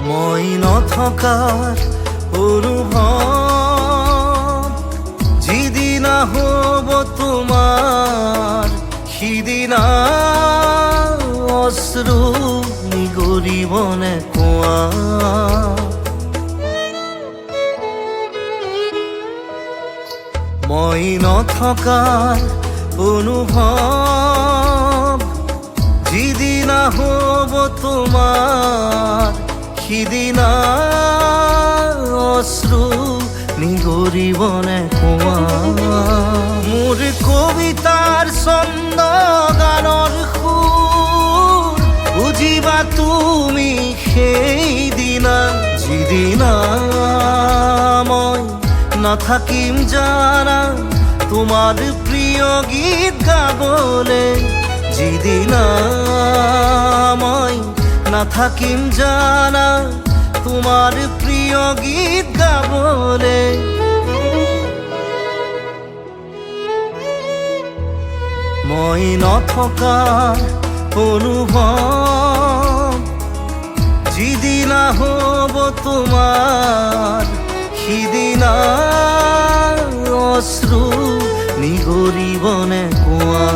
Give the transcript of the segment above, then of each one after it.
মই নথকাৰ অনুভৱ যিদিনা হ'ব তোমাৰ সিদিনা অশ্ৰু নিগৰিবনে কোৱা। মই নথকাৰ অনুভৱ যিদিনা হ'ব তোমাৰ সিদিনা অশ্ৰু নিগৰিবনে কোৱা। মোৰ কবিতাৰ ছন্দ গানৰ সুৰ বুজিবা তুমি সেইদিনা যিদিনা মই নাথাকিম জানা তোমাৰ প্ৰিয় গীত গাবলে। যিদিনা মই নাথাকিম জানা তোমাৰ প্ৰিয় গীত গাবলে। মই নথকাৰ অনুভৱ যিদিনা হ'ব তোমাৰ সিদিনা অশ্ৰু নিগৰিবনে কোৱা।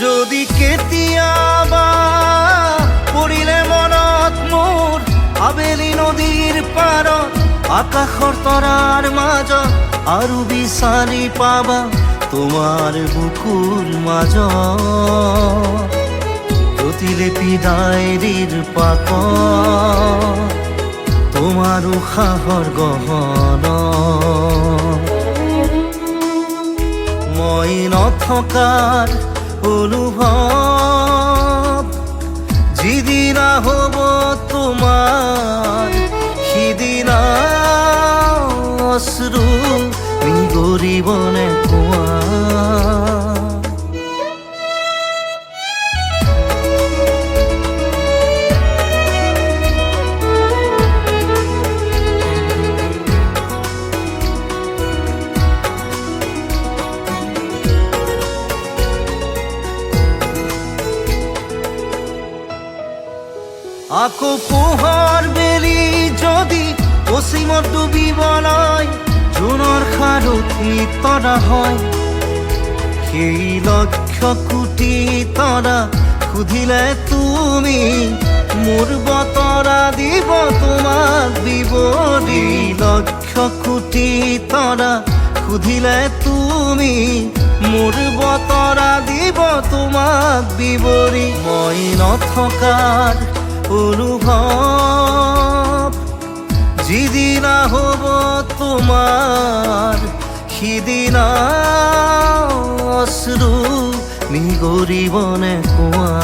যদি কেতিয়াবা পৰিলে মনত মোৰ আবেলি নদীৰ পাৰত আকাশৰ তৰাৰ মাজত আৰু বিচাৰি পাবা তোমাৰ বুকুৰ মাজত প্ৰতিলিপি ডায়েৰীৰ পাকত তোমাৰ উশাহৰ গহনা। মই নথকাৰ অনুভৱ যিদিনা হ'ব তোমাৰ সিদিনা অশ্ৰু নিগৰিবনে কোৱা। আকৌ পোহৰ বেলি যদি পশ্চিমত ডুবিবলৈ জোনৰ সাৰথি তৰা হয় সেই লক্ষ কোটি তৰা সুধিলে তুমি মোৰ বতৰা দিব তোমাক বিৱৰি। লক্ষ কোটি তৰা সুধিলে তুমি মোৰ বতৰা দিব তোমাক বিৱৰি। মই নথকাৰ অনুভৱ যিদিনা হ'ব তোমাৰ সিদিনা অশ্ৰু নিগৰিবনে কোৱা।